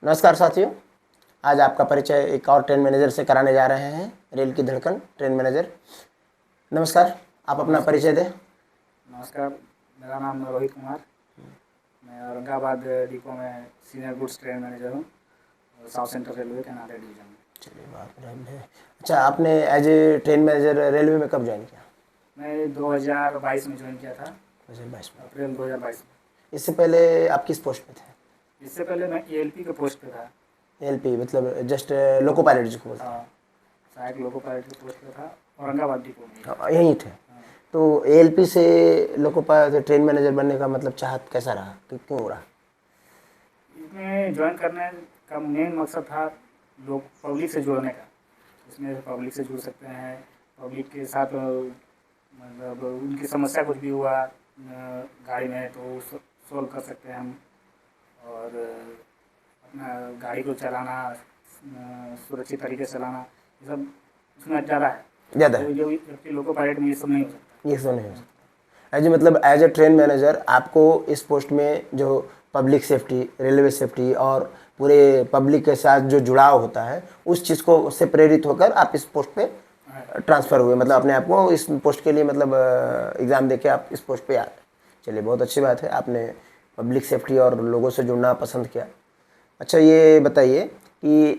नमस्कार साथियों, आज आपका परिचय एक और ट्रेन मैनेजर से कराने जा रहे हैं। रेल की धड़कन ट्रेन मैनेजर। नमस्कार, आप अपना परिचय दें। नमस्कार, मेरा नाम रोहित कुमार। मैं औरंगाबाद डिपो में सीनियर गुड्स ट्रेन मैनेजर हूँ, साउथ सेंट्रल रेलवे के नांदेड़ डिवीजन में। चलिए, बात है। अच्छा, आपने as a train manager railway में कब ज्वाइन किया? मैं 2022 में ज्वाइन किया था, 2022 में। अप्रैल 2022 में। इससे पहले आप किस पोस्ट पे थे? इससे पहले मैं ELP के पोस्ट पे था। एलपी मतलब जस्ट लोको पायलट जिसको बोलते हैं। हाँ, सहायक लोको पायलट के पोस्ट पे था, औरंगाबाद डिपो में। हाँ, यहीं थे। हाँ। तो एलपी से लोको पायलट ट्रेन मैनेजर बनने का मतलब चाहत कैसा रहा, कि क्यों रहा? इसमें ज्वाइन करने का मेन मकसद था लोग पब्लिक से जुड़ने का। इसमें पब्लिक से जुड़ सकते हैं, पब्लिक के साथ मतलब उनकी समस्या कुछ भी हुआ गाड़ी में तो सोल्व कर सकते हैं हम। और अपना गाड़ी को चलाना, सुरक्षित तरीके से चलाना, ये सब उसमें ज़्यादा है। ज़्यादा है। तो जो जबकि लोको पायलट में ये सब नहीं हो सकता। ये सब नहीं हो सकता। एज मतलब एज ए ट्रेन मैनेजर आपको इस पोस्ट में जो पब्लिक सेफ्टी, रेलवे सेफ्टी और पूरे पब्लिक के साथ जो जुड़ाव होता है उस चीज़ को से प्रेरित होकर आप इस पोस्ट पे ट्रांसफ़र हुए, मतलब अपने आप को इस पोस्ट के लिए मतलब एग्ज़ाम देके आप इस पोस्ट पे आ गए। चलिए, बहुत अच्छी बात है, आपने पब्लिक सेफ्टी और लोगों से जुड़ना पसंद किया। अच्छा, ये बताइए कि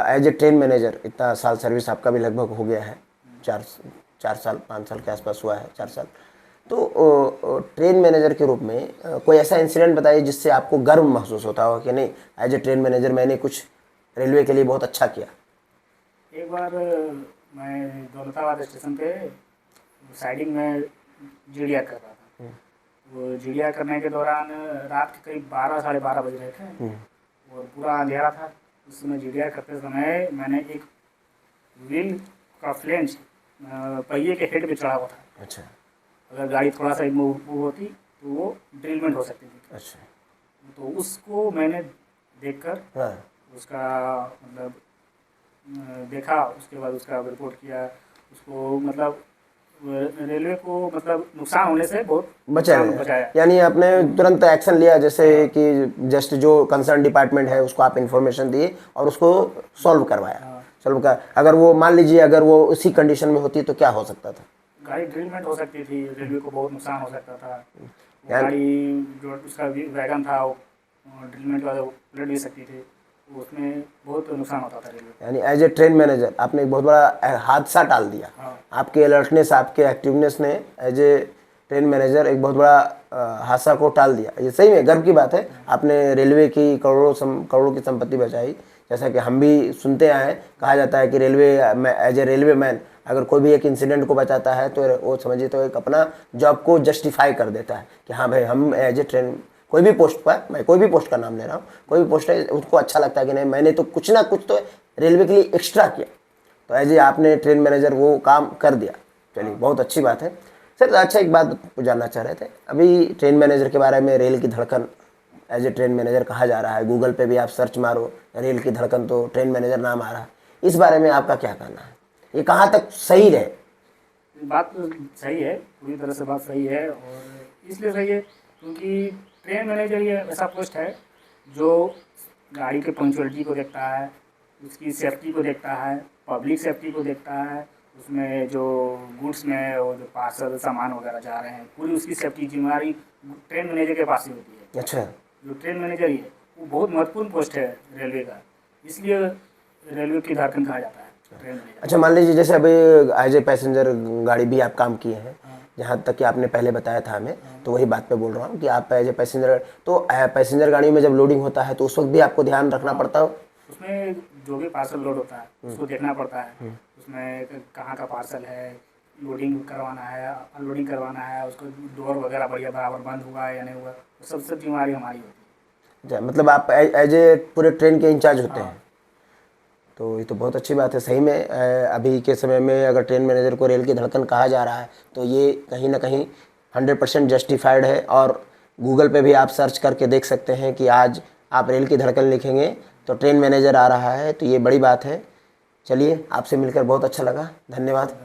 एज ए ट्रेन मैनेजर इतना साल सर्विस आपका भी लगभग हो गया है, 4 साल 5 साल के आसपास हुआ है, 4 साल। तो ट्रेन मैनेजर के रूप में कोई ऐसा इंसिडेंट बताइए जिससे आपको गर्व महसूस होता हो कि नहीं, एज ए ट्रेन मैनेजर मैंने कुछ रेलवे के लिए बहुत अच्छा किया। एक बार मैं दौलताबाद स्टेशन पे साइडिंग में जीडिया कर रहा था। वो जीडिया करने के दौरान रात के करीब 12 साढ़े 12 बज रहे थे और पूरा अंधेरा था। उस समय जीडिया करते समय मैंने एक व्हील का फ्लेंज पहिए के हेड पे चढ़ा हुआ था। अच्छा। अगर गाड़ी थोड़ा सा मूव होती तो वो ड्रिलमेंट हो सकती थी। अच्छा। तो उसको मैंने देखकर हाँ। उसका मतलब देखा, उसके बाद उसका रिपोर्ट किया। उसको मतलब रेलवे को मतलब नुकसान होने से बहुत बचाया। यानी आपने तुरंत एक्शन लिया, जैसे कि जस्ट जो कंसर्न डिपार्टमेंट है उसको आप इंफॉर्मेशन दिए और उसको सॉल्व करवाया। सॉल्व कर, अगर वो मान लीजिए अगर वो उसी कंडीशन में होती तो क्या हो सकता था? गाड़ी ड्रिलमेंट हो सकती थी, रेलवे को बहुत नुकसान हो सकता था। गाड़ी जो उसका वैगन था वो ड्रिलमेंट वाले उलट भी सकती थी, उसमें बहुत नुकसान होता था रेलवे। यानी एज ए ट्रेन मैनेजर आपने एक बहुत बड़ा हादसा टाल दिया। हाँ। आपके अलर्टनेस, आपके एक्टिवनेस ने एज ए ट्रेन मैनेजर एक बहुत बड़ा हादसा को टाल दिया। ये सही में गर्व की बात है। आपने रेलवे की करोड़ों की संपत्ति बचाई। जैसा कि हम भी सुनते आए हैं, कहा जाता है कि railway as a railway man अगर कोई भी एक इंसिडेंट को बचाता है तो वो समझिए तो एक अपना जॉब को जस्टिफाई कर देता है कि हाँ भाई, हम एज ए ट्रेन कोई भी पोस्ट पर, मैं कोई भी पोस्ट का नाम ले रहा हूँ, कोई भी पोस्ट है उसको अच्छा लगता है कि नहीं, मैंने तो कुछ ना कुछ तो रेलवे के लिए एक्स्ट्रा किया। तो एज ए आपने ट्रेन मैनेजर वो काम कर दिया। चलिए, बहुत अच्छी बात है सर। अच्छा, एक बात जानना चाह रहे थे, अभी ट्रेन मैनेजर के बारे में, रेल की धड़कन एज ए ट्रेन मैनेजर कहा जा रहा है। गूगल पे भी आप सर्च मारो रेल की धड़कन तो ट्रेन मैनेजर नाम आ रहा है। इस बारे में आपका क्या कहना है, ये कहाँ तक सही रहे? बात तो सही है, पूरी तरह से बात सही है। और इसलिए सही है क्योंकि ट्रेन मैनेजर ये ऐसा पोस्ट है जो गाड़ी के पंक्चुअलिटी को देखता है, उसकी सेफ्टी को देखता है, पब्लिक सेफ्टी को देखता है, उसमें जो गुड्स में वो जो पार्सल सामान वगैरह जा रहे हैं पूरी उसकी सेफ्टी जिम्मेदारी ट्रेन मैनेजर के पास ही होती है। अच्छा। जो ट्रेन मैनेजर ही है वो बहुत महत्वपूर्ण पोस्ट है रेलवे का, इसलिए रेलवे की धड़कन कहा जाता है ट्रेन मैनेजर। अच्छा, मान लीजिए जैसे अभी एज ए पैसेंजर गाड़ी भी आप काम किए हैं, जहाँ तक कि आपने पहले बताया था हमें, तो वही बात पे बोल रहा हूँ कि आप एज ए पैसेंजर, तो पैसेंजर गाड़ी में जब लोडिंग होता है तो उस वक्त भी आपको ध्यान रखना पड़ता हो? उसमें जो भी पार्सल लोड होता है उसको देखना पड़ता है। उसमें कहाँ का पार्सल है, लोडिंग करवाना है, अनलोडिंग करवाना है, उसको डोर वगैरह बढ़िया बराबर बंद हुआ है या नहीं हुआ, सबसे जिम्मेदारी हमारी होती है। अच्छा, मतलब आप एज ए पूरे ट्रेन के इंचार्ज होते हैं। तो ये तो बहुत अच्छी बात है सही में। अभी के समय में अगर ट्रेन मैनेजर को रेल की धड़कन कहा जा रहा है तो ये कहीं ना कहीं 100% जस्टिफाइड है। और गूगल पे भी आप सर्च करके देख सकते हैं कि आज आप रेल की धड़कन लिखेंगे तो ट्रेन मैनेजर आ रहा है, तो ये बड़ी बात है। चलिए, आपसे मिलकर बहुत अच्छा लगा, धन्यवाद।